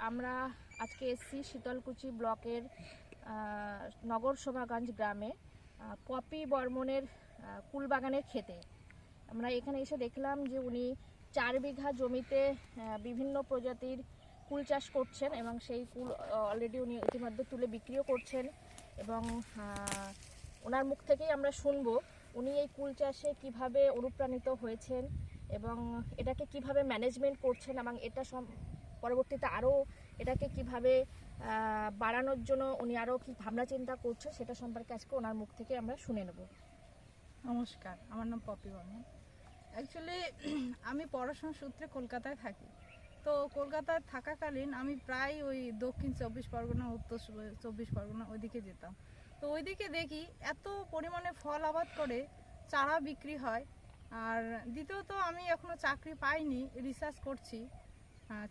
আমরা আজকে এসেছি শীতলকুচি ব্লকের নগর শোভাগঞ্জ গ্রামে পপি বর্মনের কুলবাগানের ক্ষেতে। আমরা এখানে এসে দেখলাম যে উনি 4 বিঘা জমিতে বিভিন্ন প্রজাতির কুল চাষ করছেন এবং সেই কুল অলরেডি উনি ইতিমধ্যে তুলে বিক্রিও করছেন। এবং ওনার মুখ থেকেই আমরা শুনবো উনি এই কুল চাষে কিভাবে অনুপ্রাণিত হয়েছেন এবং এটাকে কিভাবে ম্যানেজমেন্ট করছেন এবং এটা পরবর্তীতে আরও এটাকে কিভাবে বাড়ানোর জন্য উনি আরও কি ভাবনা চিন্তা করছে সেটা সম্পর্কে আজকে ওনার মুখ থেকে আমরা শুনে নেব। নমস্কার, আমার নাম পপি বর্মন। অ্যাকচুয়ালি আমি পড়াশোনার সূত্রে কলকাতায় থাকি। তো কলকাতায় থাকাকালীন আমি প্রায় ওই দক্ষিণ 24 পরগনা, উত্তর 24 পরগনা ওইদিকে যেতাম। তো ওইদিকে দেখি এত পরিমাণে ফল আবাদ করে চারা বিক্রি হয়। আর দ্বিতীয়ত আমি এখনও চাকরি পাইনি, রিসার্চ করছি,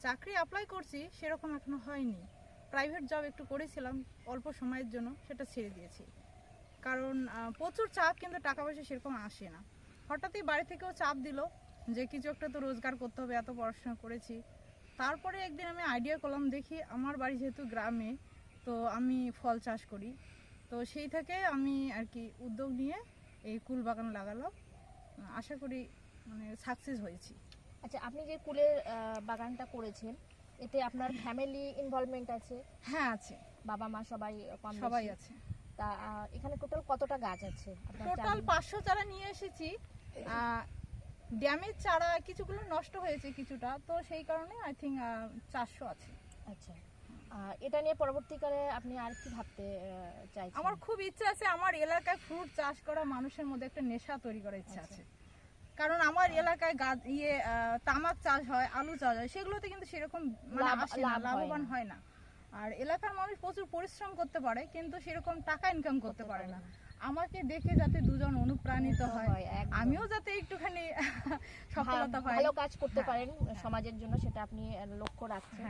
চাকরি অ্যাপ্লাই করছি, সেরকম এখনও হয়নি। প্রাইভেট জব একটু করেছিলাম অল্প সময়ের জন্য, সেটা ছেড়ে দিয়েছি। কারণ প্রচুর চাপ, কিন্তু টাকা পয়সা সেরকম আসে না। হঠাৎই বাড়ি থেকেও চাপ দিল যে কিছু একটা তো রোজগার করতে হবে, এত পড়াশোনা করেছি। তারপরে একদিন আমি আইডিয়া করলাম, দেখি আমার বাড়ি যেহেতু গ্রামে, তো আমি ফল চাষ করি। তো সেই থেকে আমি আর কি উদ্যোগ নিয়ে এই কুল বাগান লাগালাম। আশা করি মানে সাকসেস হয়েছি। আচ্ছা, আপনি যে কুলের বাগানটা করেছেন এতে আপনার ফ্যামিলি ইনভলভমেন্ট আছে? হ্যাঁ আছে, বাবা মা সবাই সবাই আছে। তা এখানে টোটাল কতটা গাছ আছে? টোটাল 500 চারা নিয়ে এসেছি। ড্যামের চারা কিছুগুলো নষ্ট হয়েছে কিছুটা, তো সেই কারণে আই থিঙ্ক 400 আছে। আচ্ছা, এটা নিয়ে পরবর্তীকালে আপনি আর কি ভাবতে চাইছেন? আমার খুব ইচ্ছা আছে আমার এলাকায় ফ্রুট চাষ করা, মানুষের মধ্যে একটা নেশা তৈরি করার ইচ্ছা আছে। কারণ আমার এলাকায় তামাক চাষ হয়, আলু চাষ হয়, সেগুলোতে কিন্তু সেরকম লাভবান হয় না। আর এলাকার মানুষ প্রচুর পরিশ্রম করতে পারে, কিন্তু সেরকম টাকা ইনকাম করতে পারে না। আমাকে দেখে যাতে দুজন অনুপ্রাণিত হয়, আমিও যাতে একটুখানি সফলতা পাই, ভালো কাজ করতে পারেন সমাজের জন্য, সেটা আপনি লক্ষ্য রাখছেন।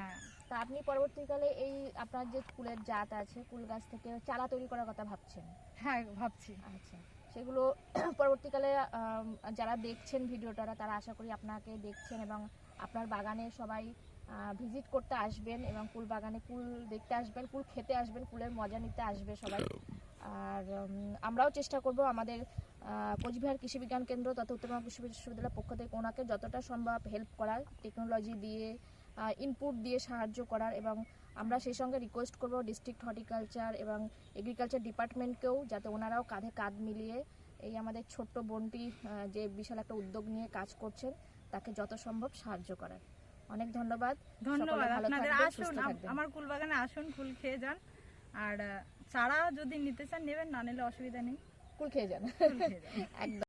তা আপনি পরবর্তীকালে এই আপনার যে কুলের জাত আছে, কুল গাছ থেকে চারা তৈরি করার কথা ভাবছেন? হ্যাঁ, ভাবছি। আচ্ছা, সেগুলো পরবর্তীকালে যারা দেখছেন ভিডিওটা, তারা আশা করি আপনাকে দেখছেন এবং আপনার বাগানে সবাই ভিজিট করতে আসবেন এবং কুল বাগানে কুল দেখতে আসবেন, কুল খেতে আসবেন, কুলের মজা নিতে আসবে সবাই। আর আমরাও চেষ্টা করব আমাদের কোচবিহার কৃষি বিজ্ঞান কেন্দ্র তথা উত্তরবঙ্গ কৃষি বিশ্ববিদ্যালয়ের পক্ষ থেকে ওনাকে যতটা সম্ভব হেল্প করার, টেকনোলজি দিয়ে ইনপুট দিয়ে সাহায্য করার। এবং আমরা সেই সঙ্গে রিকোয়েস্ট করব ডিস্ট্রিক্ট হর্টিকালচার এবং এগ্রিকালচার ডিপার্টমেন্টকেও যাতে ওনারাও কাঁধে কাঁধ মিলিয়ে এই আমাদের ছোট্ট বোনটি যে বিশাল একটা উদ্যোগ নিয়ে কাজ করছেন তাকে যত সম্ভব সাহায্য করার। অনেক ধন্যবাদ। আপনাদের আসুন, আমার কুল বাগানে আসুন, কুল খেয়ে যান। আর চারা যদি নিতে চান নেবেন, না নিলে অসুবিধা নেই, কুল খেয়ে যান একদম।